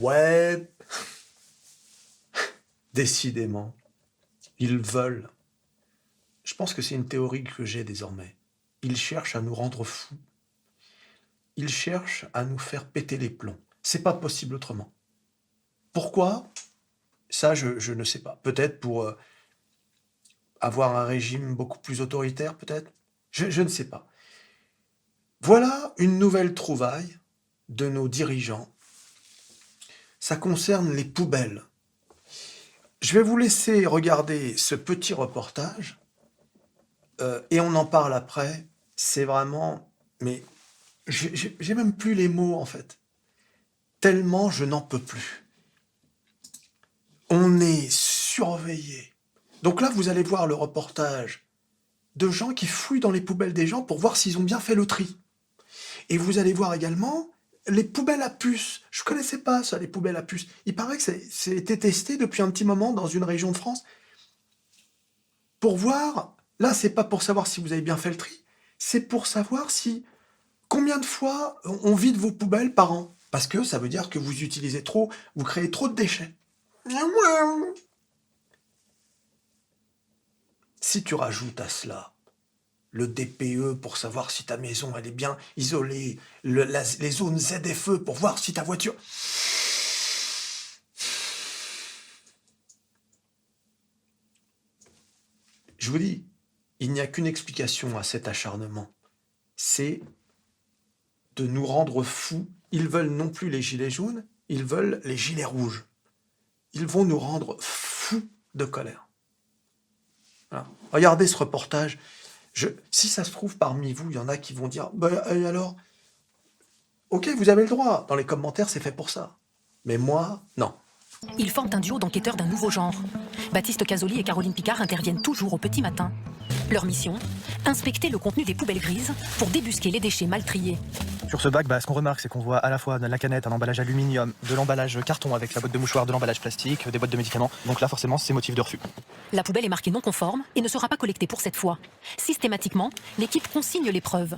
Ouais, décidément, ils veulent. Je pense que c'est une théorie que j'ai désormais. Ils cherchent à nous rendre fous. Ils cherchent à nous faire péter les plombs. C'est pas possible autrement. Pourquoi? Ça, je ne sais pas. Peut-être pour avoir un régime beaucoup plus autoritaire, peut-être? Je ne sais pas. Voilà une nouvelle trouvaille de nos dirigeants. Ça concerne les poubelles. Je vais vous laisser regarder ce petit reportage et on en parle après. C'est vraiment... Mais j'ai même plus les mots, en fait. Tellement je n'en peux plus. On est surveillé. Donc là, vous allez voir le reportage de gens qui fouillent dans les poubelles des gens pour voir s'ils ont bien fait le tri. Et vous allez voir également les poubelles à puces. Je connaissais pas ça, les poubelles à puces. Il paraît que c'est été testé depuis un petit moment dans une région de France pour voir. Là, c'est pas pour savoir si vous avez bien fait le tri, c'est pour savoir si combien de fois on vide vos poubelles par an. Parce que ça veut dire que vous utilisez trop, vous créez trop de déchets. Si tu rajoutes à cela le DPE pour savoir si ta maison elle est bien isolée, les zones ZFE pour voir si ta voiture... Je vous dis, il n'y a qu'une explication à cet acharnement. C'est de nous rendre fous. Ils veulent non plus les gilets jaunes, ils veulent les gilets rouges. Ils vont nous rendre fous de colère. Voilà. Regardez ce reportage. Si ça se trouve parmi vous, il y en a qui vont dire bah, et alors, ok, vous avez le droit. Dans les commentaires, c'est fait pour ça. Mais moi, non. Ils forment un duo d'enquêteurs d'un nouveau genre. Baptiste Casoli et Caroline Picard interviennent toujours au petit matin. Leur mission, inspecter le contenu des poubelles grises pour débusquer les déchets mal triés. Sur ce bac, ce qu'on remarque, c'est qu'on voit à la fois la canette, un emballage aluminium, de l'emballage carton avec la boîte de mouchoir, de l'emballage plastique, des boîtes de médicaments. Donc là, forcément, c'est motif de refus. La poubelle est marquée non conforme et ne sera pas collectée pour cette fois. Systématiquement, l'équipe consigne les preuves.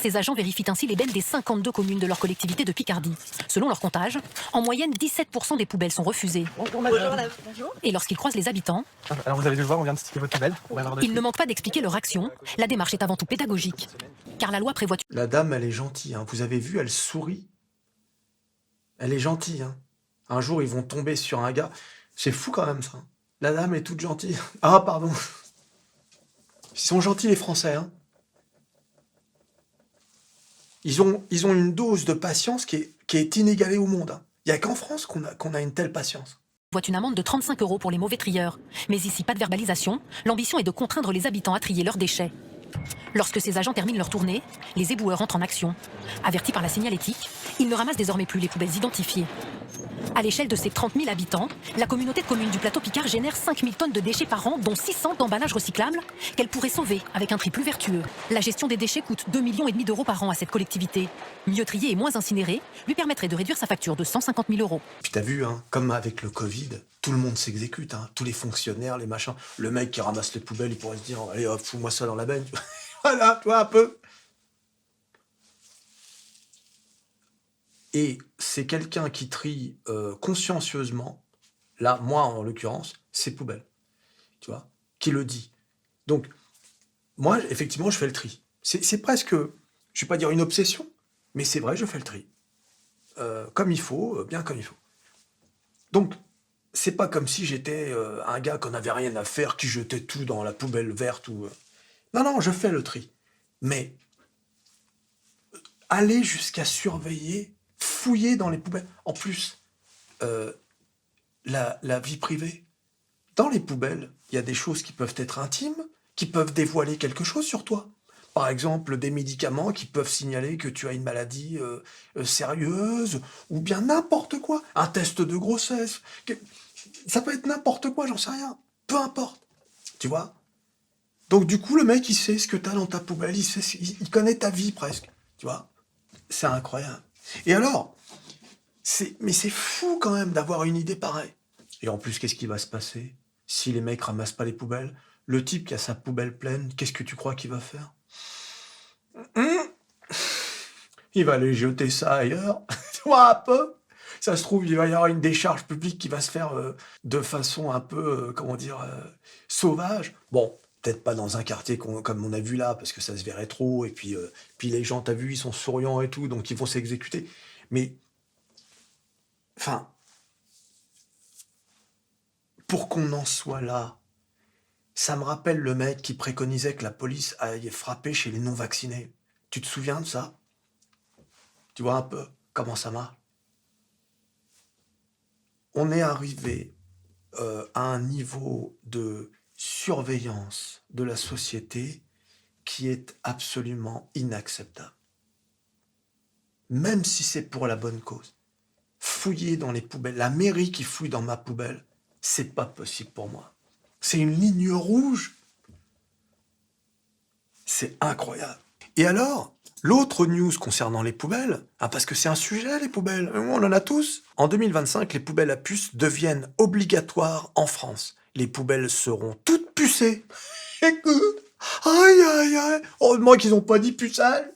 Ces agents vérifient ainsi les bennes des 52 communes de leur collectivité de Picardie. Selon leur comptage, en moyenne, 17% des poubelles sont refusées. Bonjour madame. Bonjour. Et lorsqu'ils croisent les habitants, Alors vous avez dû le voir, on vient de sticker votre poubelle. ils ne manquent pas d'expliquer leur action. La démarche est avant tout pédagogique. Car la loi prévoit... La dame, elle est gentille. Hein. Vous avez vu, elle sourit. Elle est gentille. Hein. Un jour, ils vont tomber sur un gars. C'est fou quand même, ça. La dame est toute gentille. Ah, pardon. Ils sont gentils, les Français. Hein. Ils ont une dose de patience qui est inégalée au monde. Hein. Il n'y a qu'en France qu'on a une telle patience. Voit une amende de 35 € pour les mauvais trieurs. Mais ici, pas de verbalisation. L'ambition est de contraindre les habitants à trier leurs déchets. Lorsque ces agents terminent leur tournée, les éboueurs entrent en action. Avertis par la signalétique, ils ne ramassent désormais plus les poubelles identifiées. À l'échelle de ses 30 000 habitants, la communauté de communes du plateau Picard génère 5 000 tonnes de déchets par an, dont 600 d'emballages recyclables, qu'elle pourrait sauver avec un tri plus vertueux. La gestion des déchets coûte 2,5 millions d'euros par an à cette collectivité. Mieux trier et moins incinérer lui permettrait de réduire sa facture de 150 000 €. Puis t'as vu, hein, comme avec le Covid, tout le monde s'exécute. Hein, tous les fonctionnaires, les machins. Le mec qui ramasse les poubelles, il pourrait se dire allez hop, fous-moi ça dans la benne. Voilà, toi un peu. Et c'est quelqu'un qui trie consciencieusement, là, moi en l'occurrence, ses poubelles, tu vois, qui le dit. Donc, moi, effectivement, je fais le tri. C'est presque, je vais pas dire une obsession, mais c'est vrai, je fais le tri. Comme il faut, bien comme il faut. Donc, c'est pas comme si j'étais un gars qu'on n'avait rien à faire, qui jetait tout dans la poubelle verte ou... Non, non, je fais le tri. Mais aller jusqu'à surveiller, fouiller dans les poubelles. En plus, la vie privée. Dans les poubelles, il y a des choses qui peuvent être intimes, qui peuvent dévoiler quelque chose sur toi. Par exemple, des médicaments qui peuvent signaler que tu as une maladie sérieuse, ou bien n'importe quoi. Un test de grossesse. Ça peut être n'importe quoi, j'en sais rien. Peu importe. Tu vois ? Donc du coup, le mec, il sait ce que t'as dans ta poubelle, il connaît ta vie presque. Tu vois ? C'est incroyable. Et alors, mais c'est fou quand même d'avoir une idée pareille. Et en plus, qu'est-ce qui va se passer si les mecs ramassent pas les poubelles? Le type qui a sa poubelle pleine, qu'est-ce que tu crois qu'il va faire? Il va aller jeter ça ailleurs. Tu vois un peu? Ça se trouve, il va y avoir une décharge publique qui va se faire de façon un peu, sauvage. Bon, peut-être pas dans un quartier comme on a vu là, parce que ça se verrait trop, et puis les gens, t'as vu, ils sont souriants et tout, donc ils vont s'exécuter. Mais, enfin, pour qu'on en soit là, ça me rappelle le mec qui préconisait que la police aille frapper chez les non-vaccinés. Tu te souviens de ça? Tu vois un peu comment ça marche? On est arrivé à un niveau de surveillance de la société qui est absolument inacceptable. Même si c'est pour la bonne cause. Fouiller dans les poubelles, la mairie qui fouille dans ma poubelle, c'est pas possible pour moi. C'est une ligne rouge. C'est incroyable. Et alors, l'autre news concernant les poubelles, parce que c'est un sujet, les poubelles, on en a tous. En 2025, les poubelles à puces deviennent obligatoires en France. Les poubelles seront toutes pucées. Écoute, aïe, aïe, aïe, heureusement qu'ils n'ont pas dit puçage.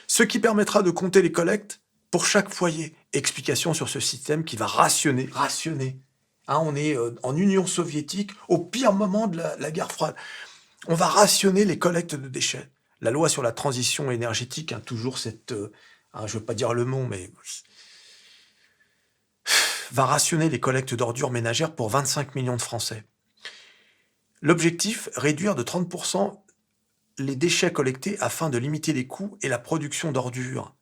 Ce qui permettra de compter les collectes pour chaque foyer. Explication sur ce système qui va rationner. On est en Union soviétique, au pire moment de la guerre froide. On va rationner les collectes de déchets. La loi sur la transition énergétique, toujours cette... je ne veux pas dire le mot, mais... va rationner les collectes d'ordures ménagères pour 25 millions de Français. L'objectif, réduire de 30% les déchets collectés afin de limiter les coûts et la production d'ordures.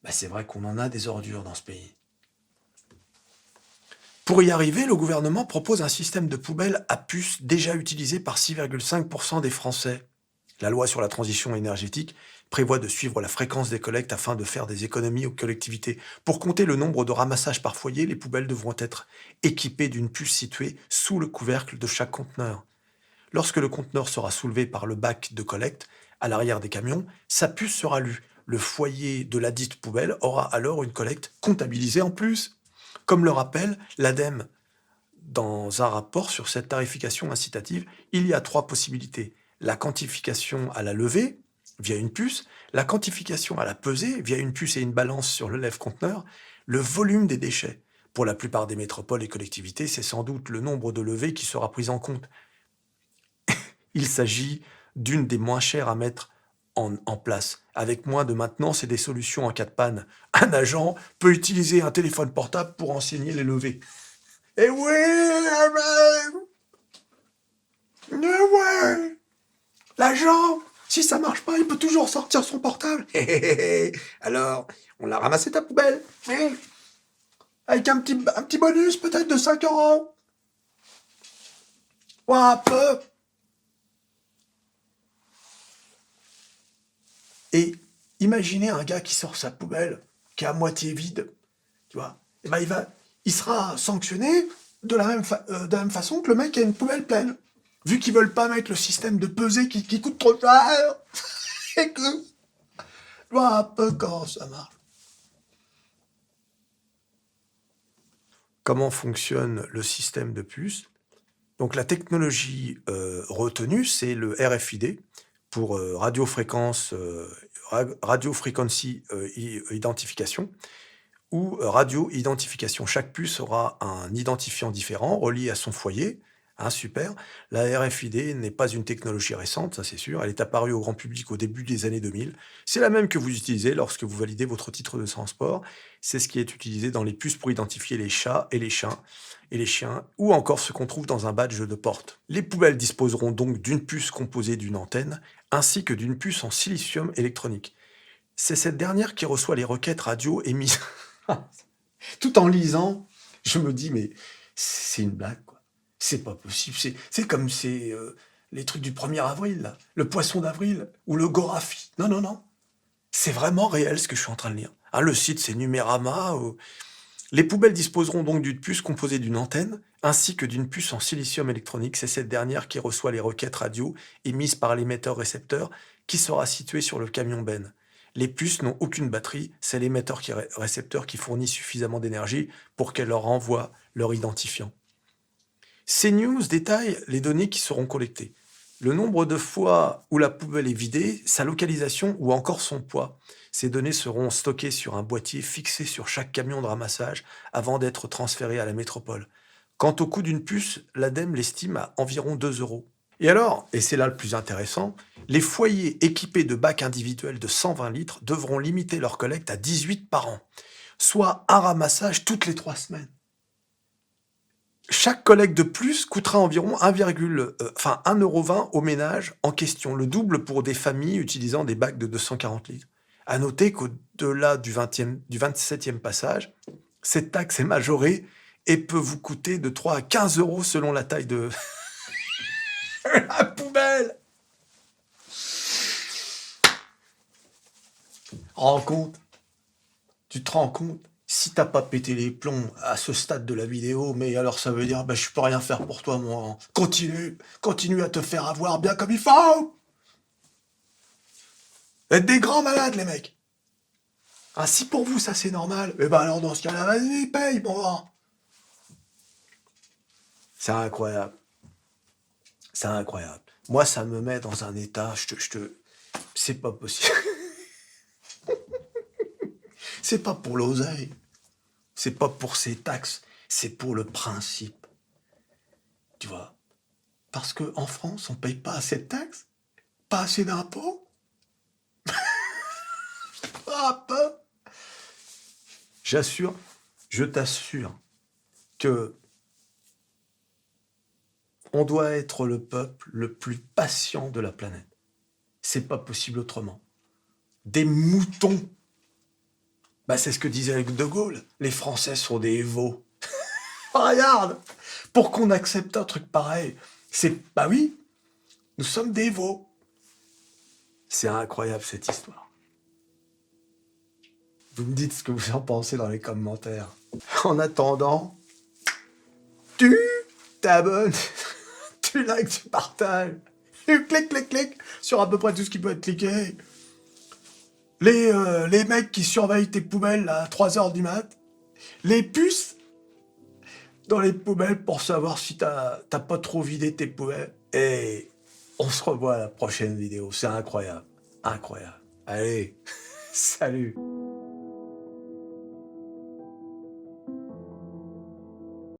C'est vrai qu'on en a des ordures dans ce pays. Pour y arriver, le gouvernement propose un système de poubelles à puces déjà utilisé par 6,5% des Français. La loi sur la transition énergétique prévoit de suivre la fréquence des collectes afin de faire des économies aux collectivités. Pour compter le nombre de ramassages par foyer, les poubelles devront être équipées d'une puce située sous le couvercle de chaque conteneur. Lorsque le conteneur sera soulevé par le bac de collecte, à l'arrière des camions, sa puce sera lue. Le foyer de la dite poubelle aura alors une collecte comptabilisée en plus. Comme le rappelle l'ADEME dans un rapport sur cette tarification incitative, il y a 3 possibilités. La quantification à la levée, via une puce, la quantification à la pesée, via une puce et une balance sur le lève-conteneur, le volume des déchets. Pour la plupart des métropoles et collectivités, c'est sans doute le nombre de levées qui sera pris en compte. Il s'agit d'une des moins chères à mettre en place. Avec moins de maintenance et des solutions en cas de panne, un agent peut utiliser un téléphone portable pour enseigner les levées. Et oui, l'agent, si ça marche pas, il peut toujours sortir son portable. Alors, on l'a ramassé ta poubelle, avec un petit bonus peut-être de 5 €. Ouais, un peu. Et imaginez un gars qui sort sa poubelle, qui est à moitié vide, tu vois. Et il sera sanctionné de la même façon que le mec qui a une poubelle pleine. Vu qu'ils veulent pas mettre le système de pesée qui coûte trop cher. Et que... Je vois un peu comment ça marche. Comment fonctionne le système de puces? Donc la technologie retenue, c'est le RFID, pour Radio Frequency Identification, ou radio identification. Chaque puce aura un identifiant différent relié à son foyer. Super. La RFID n'est pas une technologie récente, ça c'est sûr. Elle est apparue au grand public au début des années 2000. C'est la même que vous utilisez lorsque vous validez votre titre de transport. C'est ce qui est utilisé dans les puces pour identifier les chats et les chiens, ou encore ce qu'on trouve dans un badge de porte. Les poubelles disposeront donc d'une puce composée d'une antenne, ainsi que d'une puce en silicium électronique. C'est cette dernière qui reçoit les requêtes radio émises. Tout en lisant, je me dis, mais c'est une blague, quoi. C'est pas possible. C'est comme les trucs du 1er avril, là. Le poisson d'avril, ou le Gorafi. Non. C'est vraiment réel ce que je suis en train de lire. Le site, c'est Numérama. Les poubelles disposeront donc d'une puce composée d'une antenne, ainsi que d'une puce en silicium électronique. C'est cette dernière qui reçoit les requêtes radio émises par l'émetteur-récepteur qui sera situé sur le camion Ben. Les puces n'ont aucune batterie, c'est l'émetteur-récepteur qui fournit suffisamment d'énergie pour qu'elle leur envoie leur identifiant. Ces news détaillent les données qui seront collectées. Le nombre de fois où la poubelle est vidée, sa localisation ou encore son poids. Ces données seront stockées sur un boîtier fixé sur chaque camion de ramassage avant d'être transférées à la métropole. Quant au coût d'une puce, l'ADEME l'estime à environ 2 euros. Et alors, et c'est là le plus intéressant, les foyers équipés de bacs individuels de 120 litres devront limiter leur collecte à 18 par an, soit un ramassage toutes les 3 semaines. Chaque collecte de plus coûtera environ 1,20 € au ménage en question, le double pour des familles utilisant des bacs de 240 litres. À noter qu'au-delà du 27e passage, cette taxe est majorée et peut vous coûter de 3 à 15 euros selon la taille de la poubelle. Rends compte, tu te rends compte? Si t'as pas pété les plombs à ce stade de la vidéo, mais alors ça veut dire, je peux rien faire pour toi, moi. Continue à te faire avoir bien comme il faut. Êtes des grands malades, les mecs. Ah, si pour vous ça c'est normal, alors dans ce cas-là, vas-y, paye, bon vent. C'est incroyable. C'est incroyable. Moi, ça me met dans un état, c'est pas possible. C'est pas pour l'oseille. C'est pas pour ces taxes. C'est pour le principe. Tu vois? Parce qu'en France, on paye pas assez de taxes, pas assez d'impôts. Ah, pas. Je t'assure que on doit être le peuple le plus patient de la planète. C'est pas possible autrement. Des moutons. C'est ce que disait De Gaulle. Les Français sont des veaux. Regarde, pour qu'on accepte un truc pareil, oui, nous sommes des veaux. C'est incroyable cette histoire. Vous me dites ce que vous en pensez dans les commentaires. En attendant, tu t'abonnes, tu likes, tu partages, tu cliques sur à peu près tout ce qui peut être cliqué. Les mecs qui surveillent tes poubelles à 3h du mat, les puces dans les poubelles pour savoir si t'as pas trop vidé tes poubelles. Et on se revoit à la prochaine vidéo. C'est incroyable. Incroyable. Allez, salut.